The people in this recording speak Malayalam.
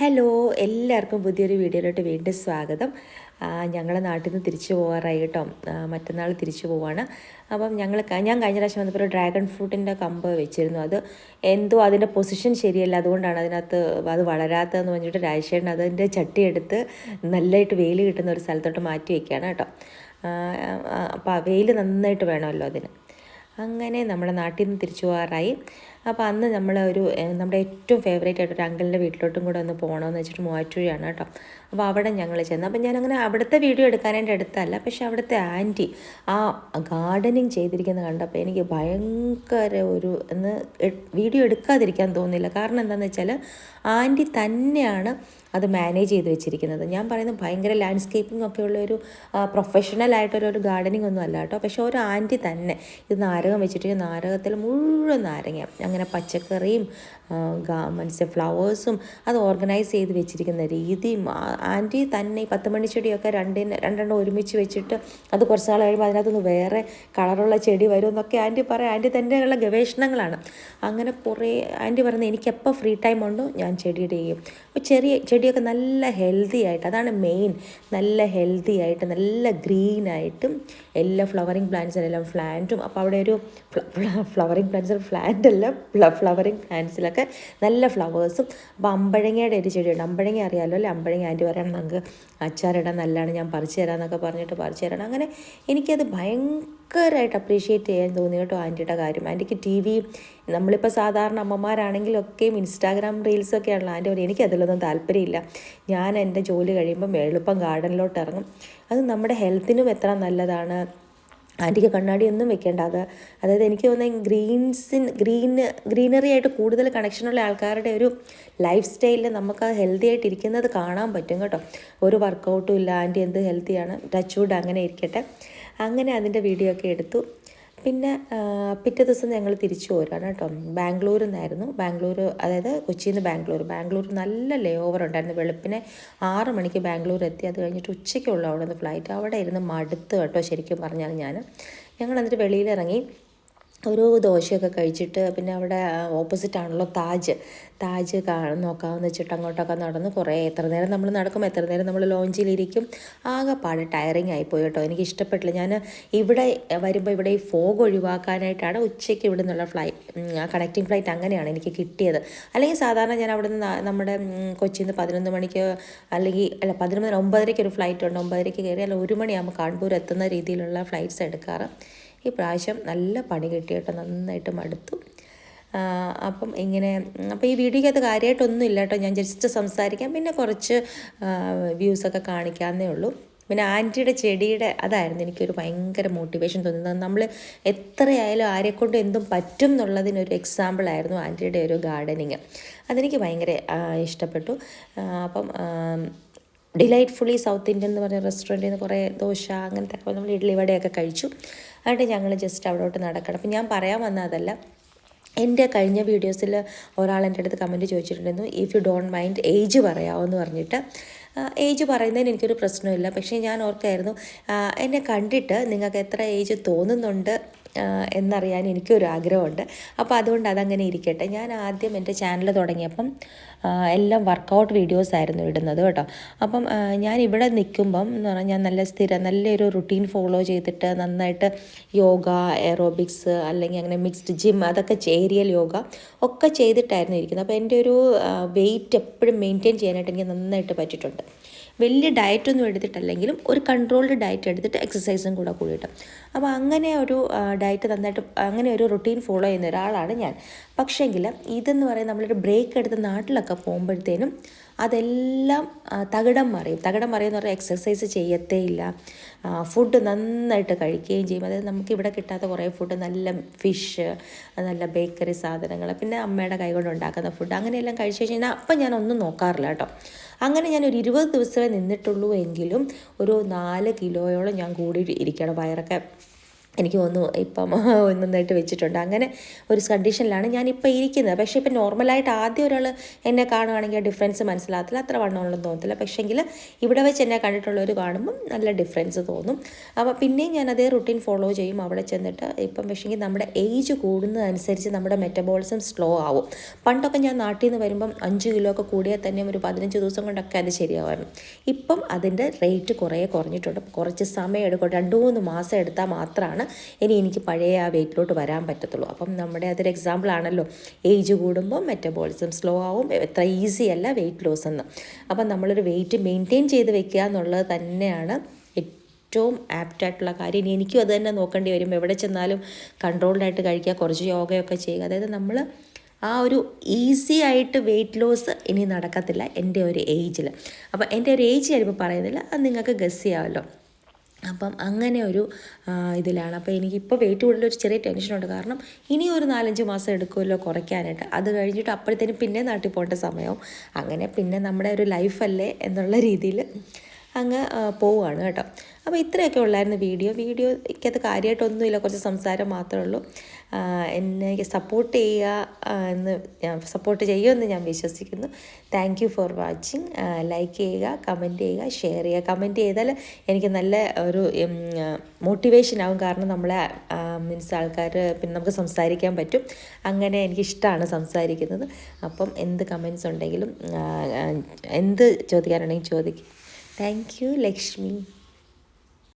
ഹലോ, എല്ലാവർക്കും പുതിയൊരു വീഡിയോയിലോട്ട് വീണ്ടും സ്വാഗതം. ഞങ്ങളെ നാട്ടിൽ നിന്ന് തിരിച്ചു പോകാറായി കേട്ടോ. മറ്റന്നാൾ തിരിച്ചു പോവാണ്. അപ്പം ഞാൻ കഴിഞ്ഞ പ്രാവശ്യം വന്നപ്പോൾ ഒരു ഡ്രാഗൺ ഫ്രൂട്ടിൻ്റെ കമ്പ് വെച്ചിരുന്നു. അത് എന്തോ അതിൻ്റെ പൊസിഷൻ ശരിയല്ല, അതുകൊണ്ടാണ് അതിനകത്ത് അത് വളരാത്തതെന്ന് പറഞ്ഞിട്ട് രാജേഷേട്ടൻ അതിൻ്റെ ചട്ടി എടുത്ത് നല്ലതായിട്ട് വെയിൽ കിട്ടുന്ന ഒരു സ്ഥലത്തോട്ട് മാറ്റി വയ്ക്കുകയാണ് കേട്ടോ. അപ്പോൾ വെയിൽ നന്നായിട്ട് വേണമല്ലോ അതിന്. അങ്ങനെ നമ്മുടെ നാട്ടിൽ നിന്ന് തിരിച്ചു പോകാറായി. അപ്പോൾ അന്ന് നമ്മുടെ ഏറ്റവും ഫേവറേറ്റ് ആയിട്ട് ഒരു അങ്കിളിൻ്റെ വീട്ടിലോട്ടും കൂടെ ഒന്ന് പോകണമെന്ന് വെച്ചിട്ട് മൂവാറ്റുപുഴയാണ് കേട്ടോ. അപ്പോൾ അവിടെ ഞങ്ങൾ ചെന്നു. അപ്പോൾ ഞാനങ്ങനെ അവിടുത്തെ വീഡിയോ എടുക്കാനായിട്ട് എടുത്തല്ല, പക്ഷേ അവിടുത്തെ ആൻറ്റി ആ ഗാർഡനിങ് ചെയ്തിരിക്കുന്നത് കണ്ടപ്പോൾ എനിക്ക് ഭയങ്കര വീഡിയോ എടുക്കാതിരിക്കാൻ തോന്നില്ല. കാരണം എന്താണെന്ന് വെച്ചാൽ ആൻറ്റി തന്നെയാണ് അത് മാനേജ് ചെയ്ത് വെച്ചിരിക്കുന്നത്. ഞാൻ പറയുന്നത് ഭയങ്കര ലാൻഡ്സ്കേപ്പിംഗ് ഒക്കെ ഉള്ളൊരു പ്രൊഫഷണലായിട്ടൊരു ഗാർഡനിങ് ഒന്നും അല്ല കേട്ടോ. പക്ഷേ ഒരു ആൻറ്റി തന്നെ ഇത് നാരകം വെച്ചിട്ട് നാരകത്തിൽ മുഴുവൻ നാരങ്ങ, അങ്ങനെ പച്ചക്കറിയും ഫ്ലവേഴ്സും അത് ഓർഗനൈസ് ചെയ്ത് വെച്ചിരിക്കുന്ന രീതിയും ആൻറ്റി തന്നെ ഈ 10 മണി ചെടിയൊക്കെ രണ്ടെണ്ണം ഒരുമിച്ച് വെച്ചിട്ട് അത് കുറച്ച് നാൾ കഴിയുമ്പോൾ അതിനകത്തുനിന്ന് വേറെ കളറുള്ള ചെടി വരും എന്നൊക്കെ ആൻറ്റി പറയും. ആൻറ്റി തന്നെയുള്ള ഗവേഷണങ്ങളാണ്. അങ്ങനെ കുറേ ആൻറ്റി പറയുന്നത് എനിക്കെപ്പോൾ ഫ്രീ ടൈം ഉണ്ടോ ഞാൻ ചെടിയുടെ ചെയ്യും. അപ്പോൾ ചെടിയൊക്കെ നല്ല ഹെൽത്തി ആയിട്ട്, അതാണ് മെയിൻ, നല്ല ഹെൽത്തി ആയിട്ട് നല്ല ഗ്രീനായിട്ടും എല്ലാ ഫ്ലവറിങ് പ്ലാന്റ്സിലെല്ലാം പ്ലാന്റും. അപ്പോൾ അവിടെ ഒരു ഫ്ലവറിങ് പ്ലാന്റ്സിൽ പ്ലാന്റ് അല്ല ഫ്ലവറിങ് പ്ലാന്റ്സിലൊക്കെ നല്ല ഫ്ലവേഴ്സും. അപ്പോൾ അമ്പഴങ്ങയുടെ ഒരു ചെടിയുണ്ട്. അമ്പഴങ്ങ അറിയാമല്ലോ അല്ലേ? അമ്പഴങ്ങ ആൻറ്റി പറയണം നമുക്ക് അച്ചാറിടാൻ നല്ലതാണ്, ഞാൻ പറിച്ചു തരാമെന്നൊക്കെ പറഞ്ഞിട്ട് പറിച്ചു തരണം. അങ്ങനെ എനിക്കത് ഭയങ്കരമായിട്ട് അപ്രീഷിയേറ്റ് ചെയ്യാൻ തോന്നി കേട്ടോ ആൻറ്റിയുടെ കാര്യം. ആൻറ്റിക്ക് ടി വി, നമ്മളിപ്പോൾ സാധാരണ അമ്മമാരാണെങ്കിലൊക്കെയും ഇൻസ്റ്റാഗ്രാം റീൽസൊക്കെയാണല്ലോ. ആൻറ്റി പറയും എനിക്കതിലൊന്നും താല്പര്യമില്ല, ഞാൻ എൻ്റെ ജോലി കഴിയുമ്പം എളുപ്പം ഗാർഡനിലോട്ട് ഇറങ്ങും, അത് നമ്മുടെ ഹെൽത്തിനും എത്ര നല്ലതാണ്. ആൻറ്റിക്ക് കണ്ണാടിയൊന്നും വെക്കേണ്ട. അതായത് എനിക്ക് തോന്നുന്നത് ഗ്രീനറി ആയിട്ട് കൂടുതൽ കണക്ഷനുള്ള ആൾക്കാരുടെ ഒരു ലൈഫ് സ്റ്റൈലിൽ നമുക്ക് ഹെൽത്തി ആയിട്ട് ഇരിക്കുന്നത് കാണാൻ പറ്റും കേട്ടോ. ഒരു വർക്കൗട്ടും ഇല്ല, ആൻറ്റി എന്ത് ഹെൽത്തിയാണ്, ടച്ച് വുഡ്, അങ്ങനെ ഇരിക്കട്ടെ. അങ്ങനെ അതിൻ്റെ വീഡിയോ ഒക്കെ എടുത്തു. പിന്നെ പിറ്റേ ദിവസം ഞങ്ങൾ തിരിച്ചു പോരാണ് കേട്ടോ. ബാംഗ്ലൂരിൽ നിന്നായിരുന്നു. അതായത് കൊച്ചിയിൽ നിന്ന് ബാംഗ്ലൂർ നല്ല ലേ ഓവർ ഉണ്ടായിരുന്നു. വെളുപ്പിനെ 6 മണിക്ക് ബാംഗ്ലൂർ എത്തി. അത് കഴിഞ്ഞിട്ട് ഉച്ചയ്ക്കുള്ള അവിടെ നിന്ന് ഫ്ലൈറ്റ്. അവിടെ ഇരുന്ന് മടുത്ത് കേട്ടോ ശരിക്കും പറഞ്ഞാൽ. ഞങ്ങൾ എന്നിട്ട് വെളിയിലിറങ്ങി ഒരു ദോശയൊക്കെ കഴിച്ചിട്ട്, പിന്നെ അവിടെ ഓപ്പോസിറ്റാണല്ലോ താജ് നോക്കാമെന്ന് വെച്ചിട്ട് അങ്ങോട്ടൊക്കെ നടന്ന് എത്ര നേരം നമ്മൾ നടക്കും, എത്ര നേരം നമ്മൾ ലോഞ്ചിലിരിക്കും. ആകെപ്പാട് ടയറിങ് ആയിപ്പോയി കേട്ടോ. എനിക്ക് ഇഷ്ടപ്പെട്ടില്ല. ഞാൻ ഇവിടെ വരുമ്പോൾ ഇവിടെ ഈ ഫോഗ് ഒഴിവാക്കാനായിട്ടാണ് ഉച്ചയ്ക്ക് ഇവിടെ നിന്നുള്ള കണക്റ്റിംഗ് ഫ്ലൈറ്റ് അങ്ങനെയാണ് എനിക്ക് കിട്ടിയത്. അല്ലെങ്കിൽ സാധാരണ ഞാൻ അവിടെ നിന്ന് നമ്മുടെ കൊച്ചിയിൽ നിന്ന് 11 മണിക്ക് അല്ലെങ്കിൽ 9:30 ഒരു ഫ്ലൈറ്റ് ഉണ്ട്. 9:30 കയറി അല്ല 1 മണിയാകുമ്പോൾ കാൺപൂർ എത്തുന്ന രീതിയിലുള്ള ഫ്ലൈറ്റ്സ് എടുക്കാറ്. ഈ പ്രാവശ്യം നല്ല പണി കിട്ടി കേട്ടോ, നന്നായിട്ട് മടുത്തു. അപ്പോൾ ഈ വീഡിയോയ്ക്കകത്ത് കാര്യമായിട്ടൊന്നും ഇല്ല കേട്ടോ. ഞാൻ ജസ്റ്റ് സംസാരിക്കാം, പിന്നെ കുറച്ച് വ്യൂസൊക്കെ കാണിക്കാമെന്നേ ഉള്ളൂ. പിന്നെ ആൻറ്റിയുടെ ചെടിയുടെ അതായിരുന്നു എനിക്കൊരു ഭയങ്കര മോട്ടിവേഷൻ തോന്നുന്നത്. നമ്മൾ എത്രയായാലും ആരെക്കൊണ്ട് എന്തും പറ്റും എന്നുള്ളതിനൊരു എക്സാമ്പിളായിരുന്നു ആൻറ്റിയുടെ ഒരു ഗാർഡനിങ്. അതെനിക്ക് ഭയങ്കര ഇഷ്ടപ്പെട്ടു. അപ്പം ഡിലൈറ്റ്ഫുള്ളി സൗത്ത് ഇന്ത്യൻ എന്ന് പറഞ്ഞ റെസ്റ്റോറൻറ്റിൽ നിന്ന് കുറേ ദോശ അങ്ങനത്തെ നമ്മൾ ഇഡ്ഡലി വടയൊക്കെ കഴിച്ചു. എന്നിട്ട് ഞങ്ങൾ ജസ്റ്റ് അവിടോട്ട് നടക്കണം. അപ്പം ഞാൻ പറയാൻ വന്ന അതല്ല, എൻ്റെ കഴിഞ്ഞ വീഡിയോസിൽ ഒരാൾ എൻ്റെ അടുത്ത് കമൻറ്റ് ചോദിച്ചിട്ടുണ്ടായിരുന്നു, if you don't mind age പറയാമോ എന്ന് പറഞ്ഞിട്ട്. ഏജ് പറയുന്നതിന് എനിക്കൊരു പ്രശ്നമില്ല. പക്ഷേ ഞാൻ ഓർക്കായിരുന്നു എന്നെ കണ്ടിട്ട് നിങ്ങൾക്ക് എത്ര ഏജ് തോന്നുന്നുണ്ട് എന്നറിയാൻ എനിക്കൊരു ആഗ്രഹമുണ്ട്. അപ്പോൾ അതുകൊണ്ട് അതങ്ങനെ ഇരിക്കട്ടെ. ഞാൻ ആദ്യം എൻ്റെ ചാനൽ തുടങ്ങിയപ്പം എല്ലാം വർക്കൗട്ട് വീഡിയോസ് ആയിരുന്നു ഇടുന്നത് കേട്ടോ. അപ്പം ഞാൻ ഇവിടെ നിൽക്കുമ്പം എന്ന് പറഞ്ഞാൽ ഞാൻ നല്ലൊരു റുട്ടീൻ ഫോളോ ചെയ്തിട്ട് നന്നായിട്ട് യോഗ, എറോബിക്സ്, അല്ലെങ്കിൽ അങ്ങനെ മിക്സ്ഡ് ജിം, അതൊക്കെ ഏരിയൽ യോഗ ഒക്കെ ചെയ്തിട്ടായിരുന്നു ഇരിക്കുന്നത്. അപ്പോൾ എൻ്റെ ഒരു വെയിറ്റ് എപ്പോഴും മെയിൻറ്റെയിൻ ചെയ്യാനായിട്ട് എനിക്ക് നന്നായിട്ട് പറ്റിയിട്ടുണ്ട്. വലിയ ഡയറ്റൊന്നും എടുത്തിട്ടല്ലെങ്കിലും ഒരു കൺട്രോൾഡ് ഡയറ്റ് എടുത്തിട്ട് എക്സസൈസും കൂടിയിട്ട്. അപ്പോൾ അങ്ങനെ ഒരു ഡയറ്റ് നന്നായിട്ട് അങ്ങനെ ഒരു റുട്ടീൻ ഫോളോ ചെയ്യുന്ന ഒരാളാണ് ഞാൻ. പക്ഷേങ്കിൽ ഇതെന്ന് പറയുന്നത് നമ്മളൊരു ബ്രേക്ക് എടുത്ത് നാട്ടിലൊക്കെ പോകുമ്പോഴത്തേനും അതെല്ലാം തകിടം മറിയെന്ന് പറഞ്ഞാൽ എക്സസൈസ് ചെയ്യത്തേ ഇല്ല, ഫുഡ് നന്നായിട്ട് കഴിക്കുകയും ചെയ്യും. അതായത് നമുക്കിവിടെ കിട്ടാത്ത കുറേ ഫുഡ്, നല്ല ഫിഷ്, നല്ല ബേക്കറി സാധനങ്ങൾ, പിന്നെ അമ്മയുടെ കൈകൊണ്ട് ഉണ്ടാക്കുന്ന ഫുഡ്, അങ്ങനെയെല്ലാം കഴിച്ചു കഴിഞ്ഞാൽ അപ്പം ഞാനൊന്നും നോക്കാറില്ല കേട്ടോ. അങ്ങനെ ഞാനൊരു 20 ദിവസമേ നിന്നിട്ടുള്ളൂ എങ്കിലും ഒരു 4 കിലോയോളം ഞാൻ കൂടി ഇരിക്കണം. വയറൊക്കെ എനിക്ക് തോന്നുന്നു ഇപ്പം നന്നായിട്ട് വെച്ചിട്ടുണ്ട്. അങ്ങനെ ഒരു കണ്ടീഷനിലാണ് ഞാനിപ്പോൾ ഇരിക്കുന്നത്. പക്ഷേ ഇപ്പം നോർമലായിട്ട് ആദ്യം ഒരാൾ എന്നെ കാണുകയാണെങ്കിൽ ആ ഡിഫറൻസ് മനസ്സിലാകത്തില്ല, അത്ര വണ്ണമുള്ളെന്ന് തോന്നത്തില്ല. പക്ഷേങ്കിൽ ഇവിടെ വെച്ച് എന്നെ കണ്ടിട്ടുള്ളവർ കാണുമ്പം നല്ല ഡിഫറൻസ് തോന്നും. അപ്പോൾ പിന്നെയും ഞാൻ അതേ റുട്ടീൻ ഫോളോ ചെയ്യും അവിടെ ചെന്നിട്ട്. ഇപ്പം പക്ഷേങ്കിൽ നമ്മുടെ ഏജ് കൂടുന്നതനുസരിച്ച് നമ്മുടെ മെറ്റബോളിസം സ്ലോ ആവും. പണ്ടൊക്കെ ഞാൻ നാട്ടിൽ നിന്ന് വരുമ്പം 5 കിലോ ഒക്കെ കൂടിയാൽ തന്നെ ഒരു 15 ദിവസം കൊണ്ടൊക്കെ അത് ശരിയാവായിരുന്നു. ഇപ്പം അതിൻ്റെ റേറ്റ് കുറേ കുറഞ്ഞിട്ടുണ്ട്. കുറച്ച് സമയം എടുക്കും, 2-3 മാസം എടുത്താൽ മാത്രമാണ് ഇനി എനിക്ക് പഴയ ആ വെയിറ്റിലോട്ട് വരാൻ പറ്റത്തുള്ളൂ. അപ്പം നമ്മുടെ അതൊരു എക്സാമ്പിൾ ആണല്ലോ, ഏജ് കൂടുമ്പോൾ മെറ്റബോളിസം സ്ലോ ആവും, എത്ര ഈസി അല്ല വെയിറ്റ് ലോസ് എന്ന്. അപ്പം നമ്മളൊരു വെയിറ്റ് മെയിൻറ്റെയിൻ ചെയ്ത് വെക്കുക എന്നുള്ളത് തന്നെയാണ് ഏറ്റവും ആപ്റ്റായിട്ടുള്ള കാര്യം. ഇനി എനിക്കും അത് തന്നെ നോക്കേണ്ടി വരും. എവിടെ ചെന്നാലും കൺട്രോൾഡായിട്ട് കഴിക്കുക, കുറച്ച് യോഗയൊക്കെ ചെയ്യുക. അതായത് നമ്മൾ ആ ഒരു ഈസി ആയിട്ട് വെയിറ്റ് ലോസ് ഇനി നടക്കത്തില്ല എൻ്റെ ഒരു ഏജിൽ. അപ്പം എൻ്റെ ഒരു ഏജ് ഞാനിപ്പോൾ പറയുന്നില്ല, അത് നിങ്ങൾക്ക് ഗസ് ചെയ്യാമല്ലോ. അപ്പം അങ്ങനെ ഒരു ഇതിലാണ്. അപ്പോൾ എനിക്കിപ്പോൾ വെയിറ്റ് കൂടുതലൊരു ചെറിയ ടെൻഷനുണ്ട്. കാരണം ഇനി ഒരു 4-5 മാസം എടുക്കുമല്ലോ കുറയ്ക്കാനായിട്ട്. അത് കഴിഞ്ഞിട്ട് അപ്പോഴത്തേനും പിന്നെ നാട്ടിൽ പോകേണ്ട സമയവും. അങ്ങനെ പിന്നെ നമ്മുടെ ഒരു ലൈഫല്ലേ എന്നുള്ള രീതിയിൽ അങ്ങ് പോവുകയാണ് കേട്ടോ. അപ്പോൾ ഇത്രയൊക്കെ ഉള്ളായിരുന്നു വീഡിയോയ്ക്കകത്ത് കാര്യമായിട്ടൊന്നുമില്ല, കുറച്ച് സംസാരം മാത്രമേ ഉള്ളൂ. എന്നെ സപ്പോർട്ട് ചെയ്യുമെന്ന് ഞാൻ വിശ്വസിക്കുന്നു. Thank you for watching. Like ചെയ്യുക, കമൻറ്റ് ചെയ്യുക, ഷെയർ ചെയ്യുക. കമൻറ്റ് ചെയ്താൽ എനിക്ക് നല്ല ഒരു മോട്ടിവേഷൻ ആവും. കാരണം നമ്മളെ ആൾക്കാർ പിന്നെ നമുക്ക് സംസാരിക്കാൻ പറ്റും. അങ്ങനെ എനിക്കിഷ്ടമാണ് സംസാരിക്കുന്നത്. അപ്പം എന്ത് കമൻറ്റ്സ് ഉണ്ടെങ്കിലും എന്ത് ചോദിക്കാനുണ്ടെങ്കിൽ ചോദിക്കും. Thank you Lakshmi.